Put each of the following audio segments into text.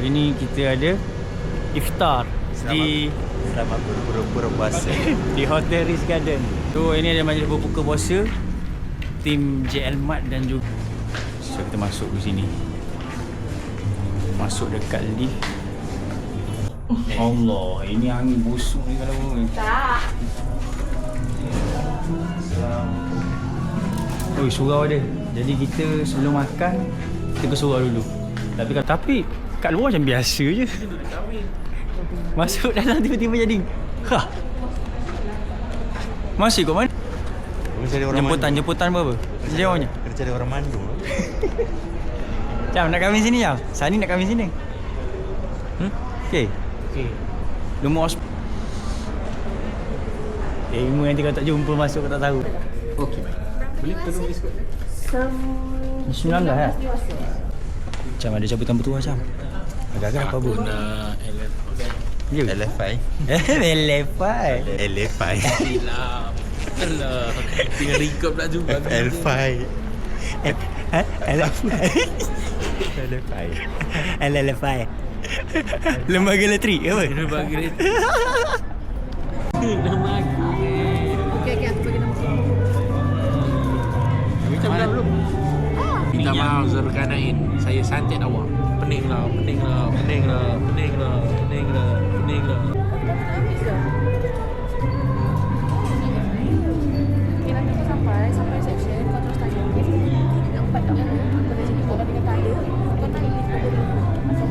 Hari ni kita ada iftar Selamat berpura-pura puasa di Hotel Ritz Garden. So ini ada majlis berbuka puasa tim JL Mart dan juga. So kita masuk ke sini. Masuk dekat lift. Allah, ini angin busuk ni kalau ni. Tak. Oi, surau dia. Jadi kita sebelum makan kita ke surau dulu. Tapi kat luar macam biasa je. Masuk dalam tiba-tiba jadi masih kat mana? Jemputan berapa? Sejauhnya? Kena cari orang mandu. Jam nak kahwin sini jam. Sani nak kahwin sini. Okey. Lumur ilmu nanti kalau tak jumpa masuk kau tak tahu. Okey. Boleh tolong biskut? 19 lah. Macam ada cabutan bertuah macam. Agak-agak apa pun. LFI. LFI. LFI. Silap. Alah. Tinggal record pula juga. LFI. LFI. Lembaga elektrik apa? Lembaga elektrik. Okey, aku bagi nama. Macam dah belum? Minta maaf Zulkarnain. Saya santet awak. Peninglah. Okay, nanti kau sampai reception, kau terus tanya. Nak 4 tak? Kau dah sini, kau kata tak ada. Kau naik lift kau dulu. Masuk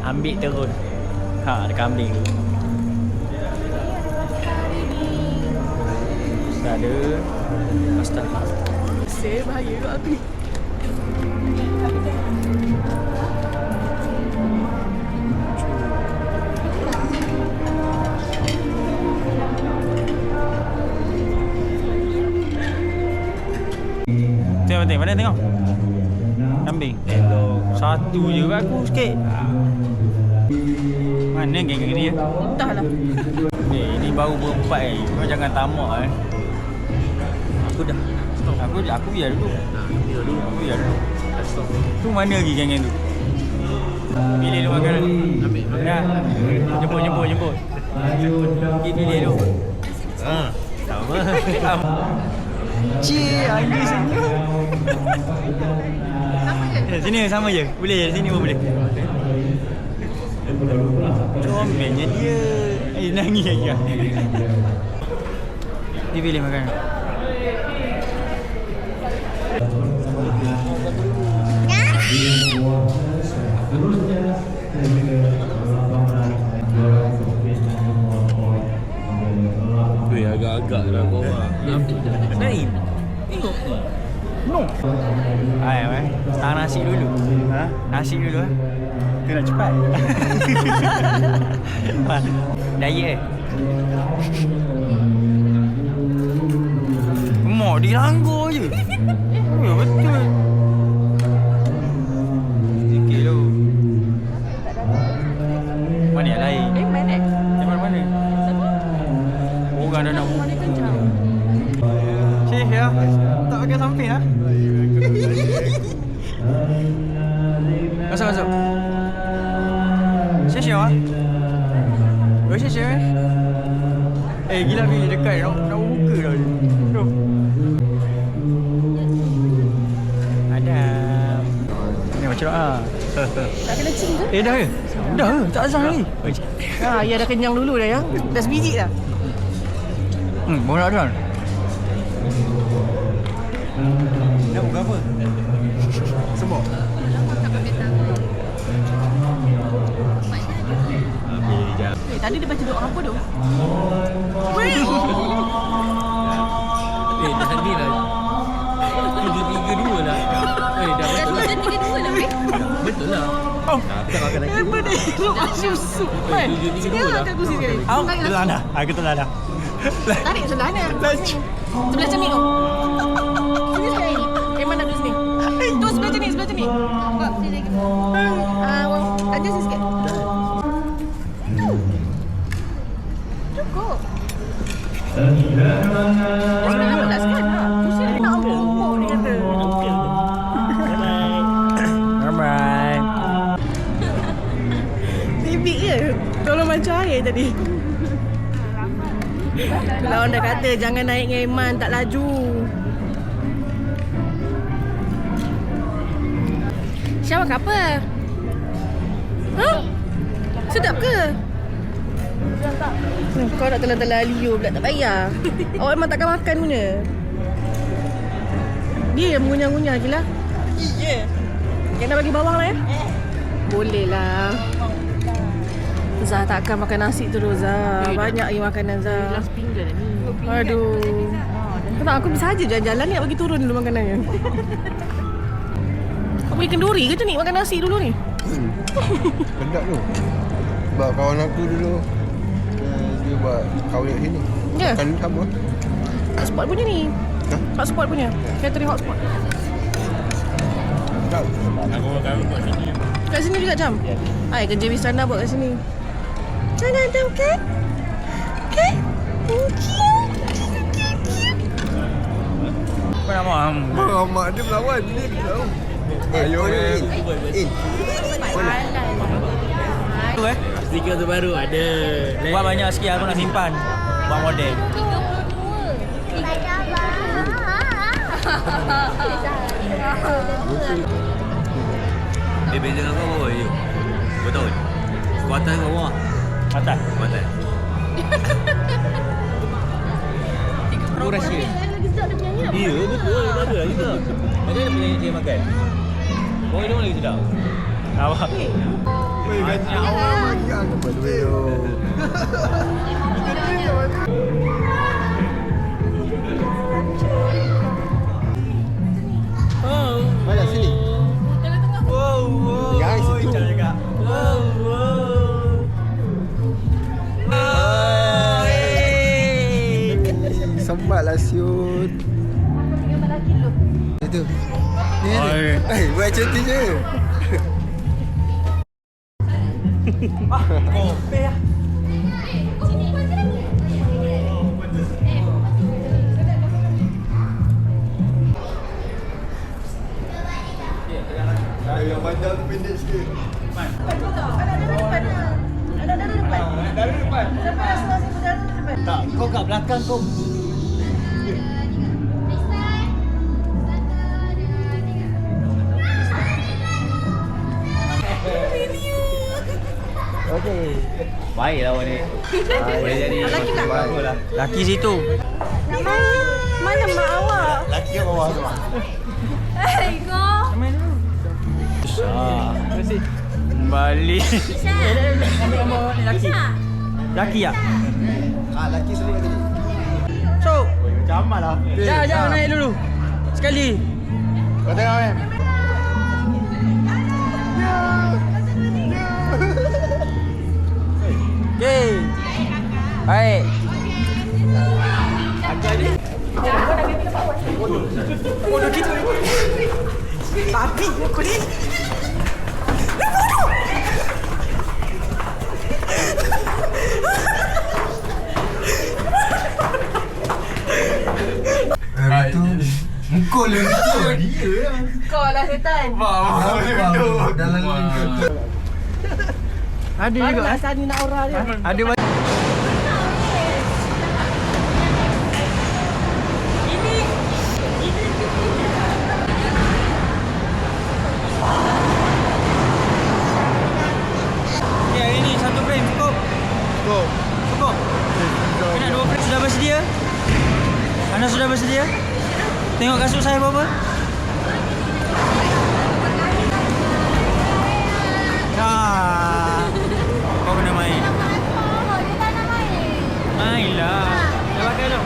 4. Ambil terus. Ada kambing tu. Ada pasta. Saya bahaya kat aku. Tengok, mana tengok? Kambing. Satu je aku sikit. Mana geng-geng ni? Entahlah. Ini baru berempat Kau jangan tamak Aku biar dulu. Aku biar dulu. Tu mana lagi geng-geng tu? Pilih dulu makan. Ambil. Jemput. Pergi pilih dulu. Sama. Cik, ada senyum. Sini sama je. Boleh je, sini pun boleh. Comelnya dia. Nangis lagi lah. Dia pilih makanan. Agak-agak lah kau. Naim. Tengok. No. Hai. Start nasi dulu. Nasi dulu Itu nak cepat. Diet Mak dilanggar je. Ya betul. Sikit tu. Mana yang lain? Mana? Mana? Orang dah nak Mana kencang? Syekh ya? Tak pakai samping lah. Masuk. Syekh lah. Syekh. Gila pergi dekat nak buka dah. Jom. Adam. Ni macam mana? Tak kena cing ke? Dah ke? Dah ke? Tak azan lagi. Ya dah kenyang dulu dah ya. Dah sebiji dah. Baru nak azan. Nak buka apa? Sebab Tadi dia baca doa apa tu? Dah ni lah 7-3-2 lah. Dah betul lah. 7-3-2 lah weh. Betul lah. tak makan lagi. Apa dah hidup asyuk-syuk kan? Sini lah kat kursi sekali. Telan dah. Aku telan dah. Tarik sebelah mana? Sebelah cermin tu. Sini sekali. Memang dah duduk sini. Tu sebelah cermin. Buka sini lagi. Tanya sikit. Cukup. Sebenarnya tak sikit lah. Kursi dia nak empuk-empuk dengan tadi. Kalau orang dah kata jangan naik dengan Iman, tak laju. Syah makan apa? Sedap ke? Kau nak telan-telan Leo pula, tak payah. Awak memang takkan makan punya. Dia yang mengunyah-ngunyah je lah. Ya. Kena bagi bawang lah ya? Boleh lah. Zah takkan makan nasi terus Zah. Banyak lagi makanan Zah. Last pinggan ni. Aduh. Kenapa aku bisa aja jalan-jalan ni nak bagi turun dulu makanannya. Kau bagi kenduri ke tu ni makan nasi dulu ni? Sedap tu. Sebab kawan aku dulu dia buat kahwin sini. Ya? Makan sama. Hotspot punya ni. Hotspot punya. Catering hotspot. Sedap. Aku makan kat sini. Kat sini juga Jam? Hai, kerja Wisana buat kat sini. Sana Jam ke? Ke? Apa nama? Mak dia melawan. Dia tahu. Ayo in. Tu Stiker terbaru ada. Buat banyak sikit aku nak simpan. Buat model. Beza dengan kau apa je? Kau tahu? Kuatan kau bawah? Atas. Kuatan. Aku rahsia. Ya, betul. Ada lah kita. Macam mana punya dia makan? Kau hidung lagi sedap. Awak. Weh, banyak orang makan. Apa duit tu? Mana sini? Jangan situ. Sembatlah siut. Itu. Ni ni. Buat cantik je. Yang panjang tu pendek sikit. Ada depan. Sampai rasa berjalan di depan. Tak, kau kat belakang kau. Okey. Baiklah awak ni. Boleh jadi. Laki tak? Baguslah. Laki situ. Mana mak awak? Laki kat bawah tu. Terima kasih. Kembali. Ambil gambar ni laki. Laki tak? Laki sendiri tadi. So, Macam amal lah. jom naik dulu. Sekali. Kau tengok kan? Okey. Baik. Bodoh gitu. Babi aku ni. Itu mukul dia tu. Dia lah. Kau lah setan. Dalam lingkup. Ada juga. Asal ni nak aura dia. Ada banyak. Ya, ini satu frame cukup. Cukup. Cukup. Kena dua frame sudah bersedia? Anda sudah bersedia? Tengok kasut saya berapa? Kau kena main. Mainlah. Dah pakai tu.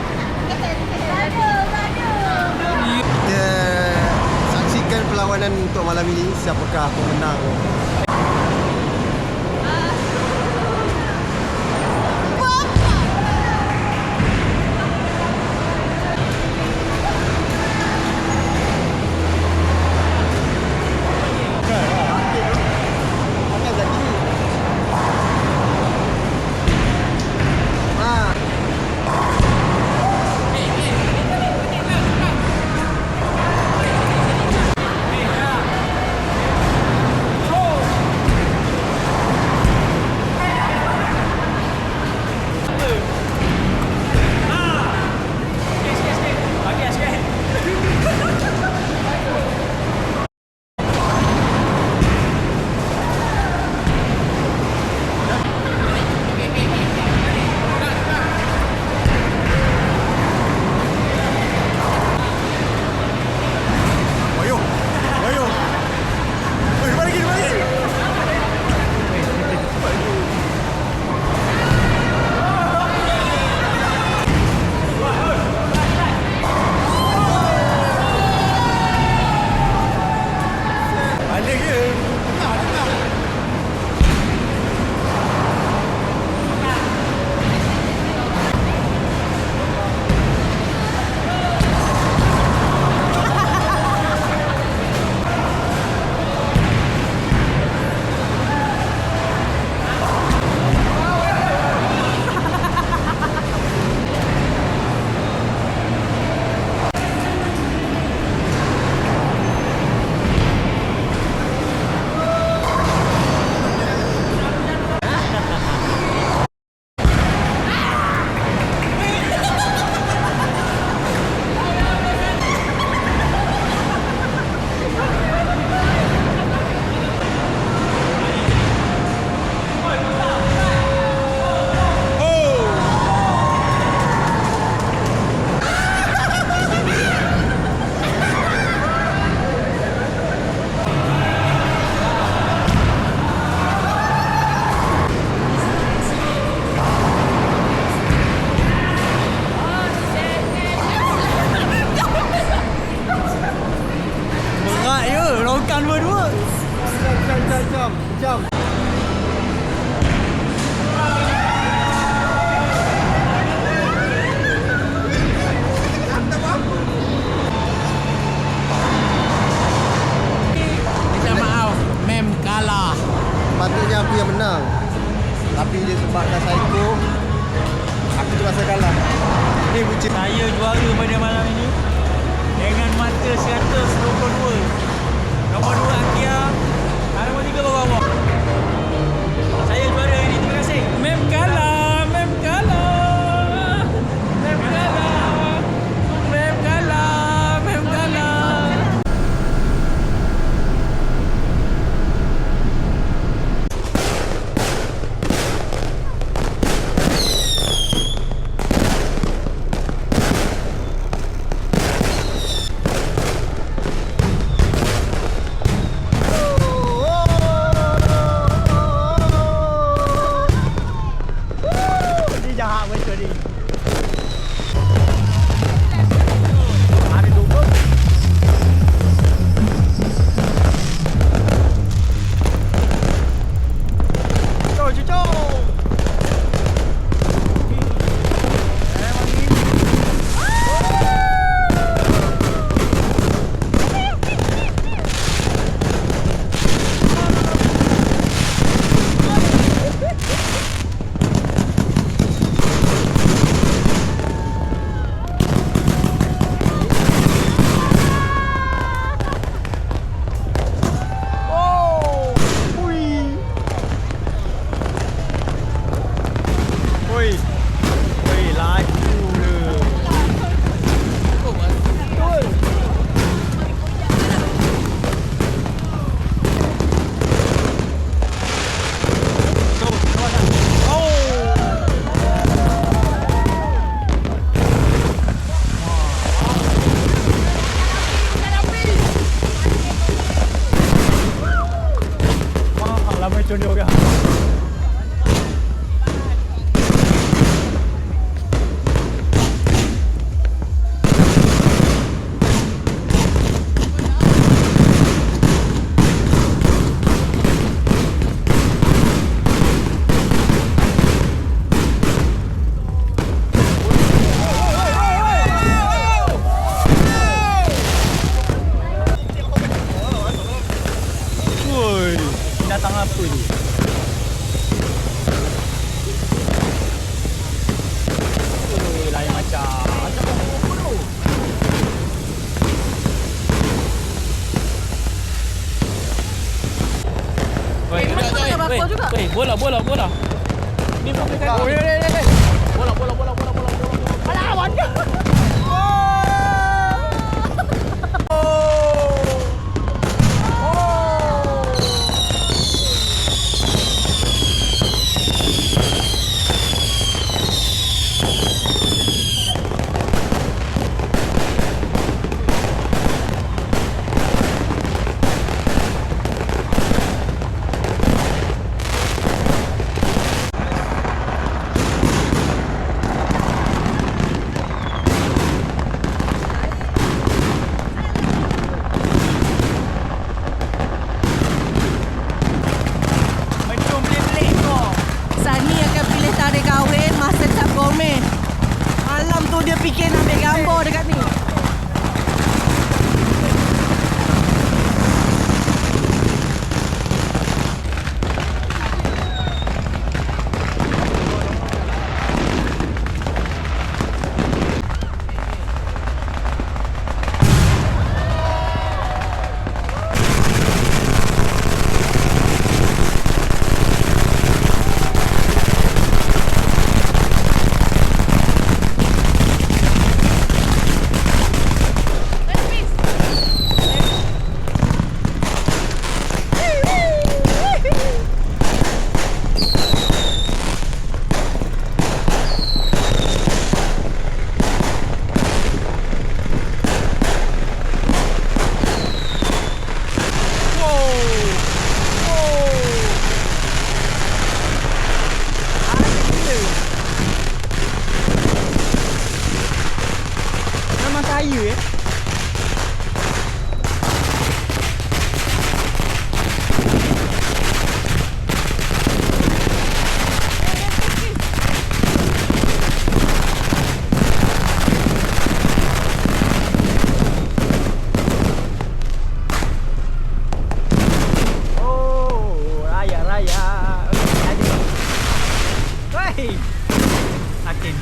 Kita saksikan perlawanan untuk malam ini. Siapakah pemenang? Saya juara pada malam ini dengan mata 122. Nombor 2 Akia, nombor 3 bawah. Saya juara ini. Terima kasih. Mem kalah, Mem kalah. Mem kalah. Mem kalah, Mem kalah. Datang apa ni? Lain macam. Bola. Ni boleh kan? Bola. Alah, awan ke? Dia fikir nak ambil gambar dekat ni. Kayu Hei, sakit.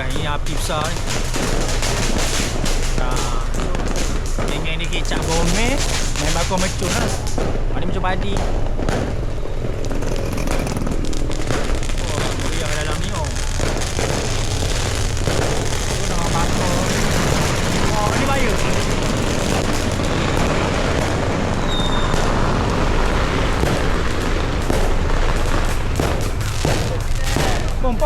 dah. Ini api besar ni. Geng-geng ni kecap bomeh. Main bakar mecun lah. Mana macam padi. Oh, meriah dalam ni oh. Oh, dah bakar. Oh, ni bahaya. Pom.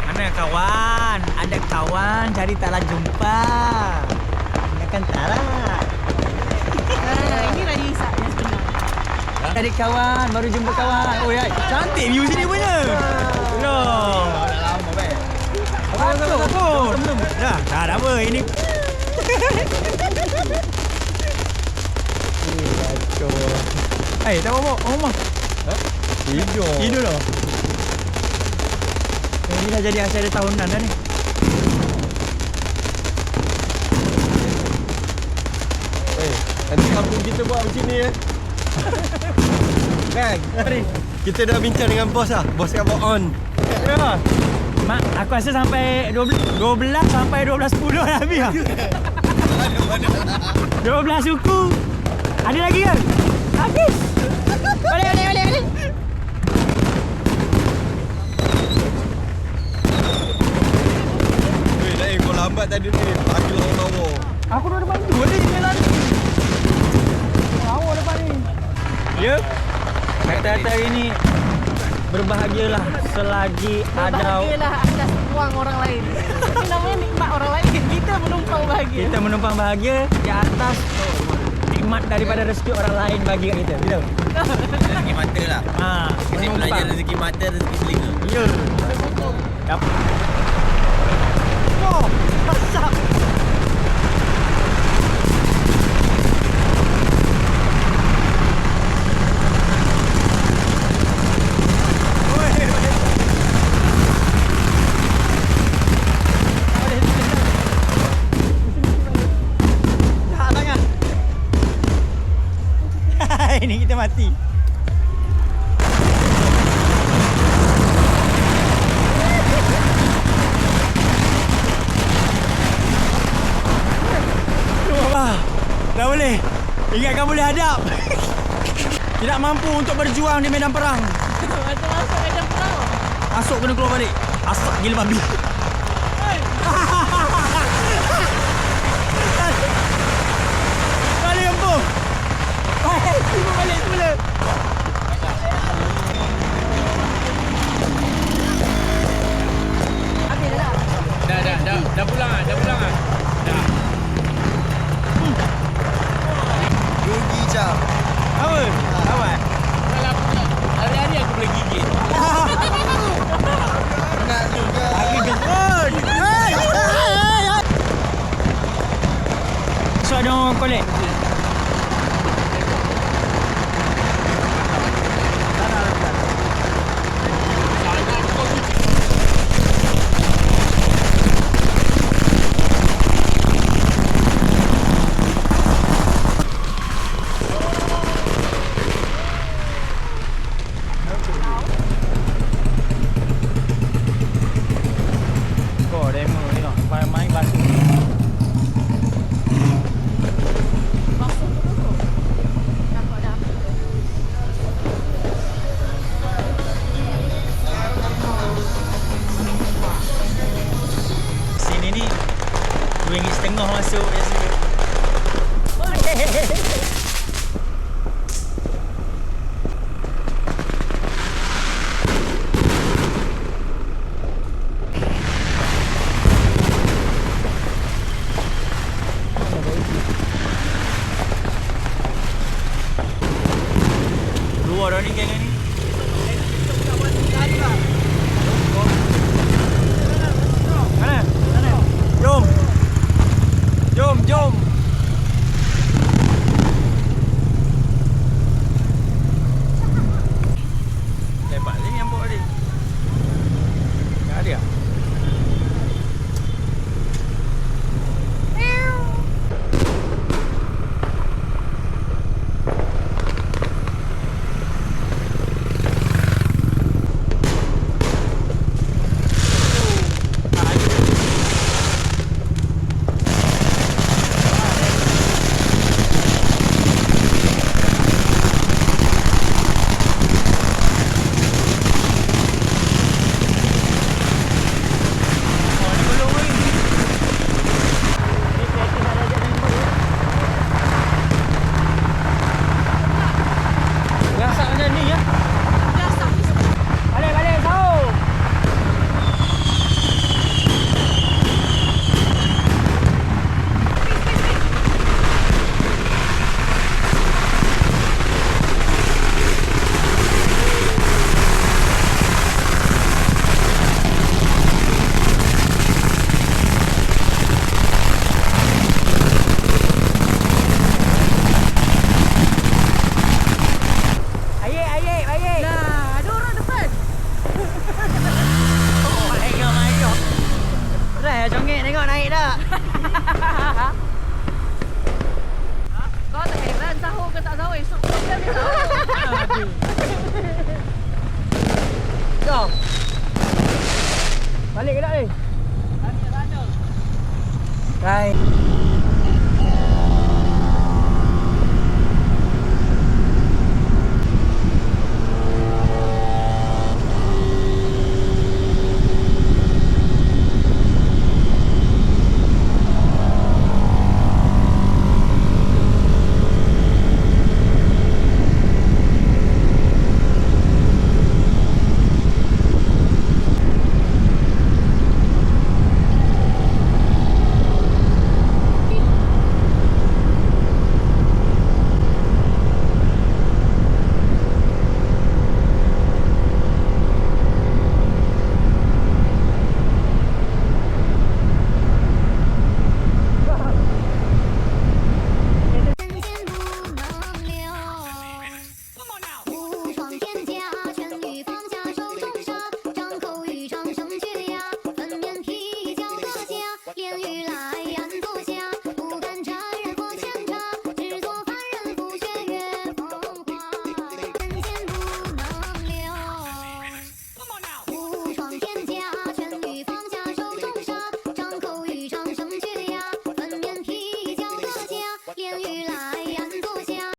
Mana kawan? Ada kawan cari taklah jumpa. Ingatkan tak? Ini lagi Isak yang sebenar. Cari kawan, baru jumpa kawan. Oh ya, cantik view sini punya. Loh. Dah lama baik. Apa? Dah, tak ada apa ini. Kacau. Tak apa. Omah. Tidur dah. Ini dah jadi asyik tahunan dah ni. Nanti kampung kita buat macam ni Kan? Kita dah bincang dengan bos lah. Bos kat buat on. Ya. Mak, aku rasa sampai 12 sampai 12.10 dah habis lah. 12 suku. Ada lagi kan? Habis. Balik. Weh, kau lambat tadi ni. Lagi lawa-lawa. Aku dah depan tu ni jalan. Lawa depan ni. Ya. Kata-kata hari ni berbahagialah selagi ada Bahagialah atas uang orang lain. Ini namanya nikmat orang lain. Kita menumpang bahagia. kita menumpang bahagia di atas nikmat daripada rezeki orang lain bagi kat kita. Betul? Rezeki mata lah. Kesimpulannya rezeki mata, rezeki telinga. Ya. Dapat. Oh, masak. Ini kita mati. Dah boleh. Ingatkan boleh hadap. Tidak mampu untuk berjuang di medan perang. Macam masuk medan perang. Masuk kena keluar balik. Asak gila babi. Balik kampung. Tiba balik semula. Habis dah. Dah pulang ah. Dah. Rugi jam. Apa? Apa? Kalau aku tak, hari-hari aku boleh gigit. Nak juga. Lagi gempur. So ada orang collect. Kau demo tengok. Main basuh. Masuk dulu. Nampak dah. Sini ni RM2.50 masuk biasa. Dua dah ni geng ni. Mana? Jom. Congek tengok naik dah. Kau tak heran sahur ke tak sahur? Esok kau boleh sahur. Jom. Balik ke tak ni? Right. Liên玉来。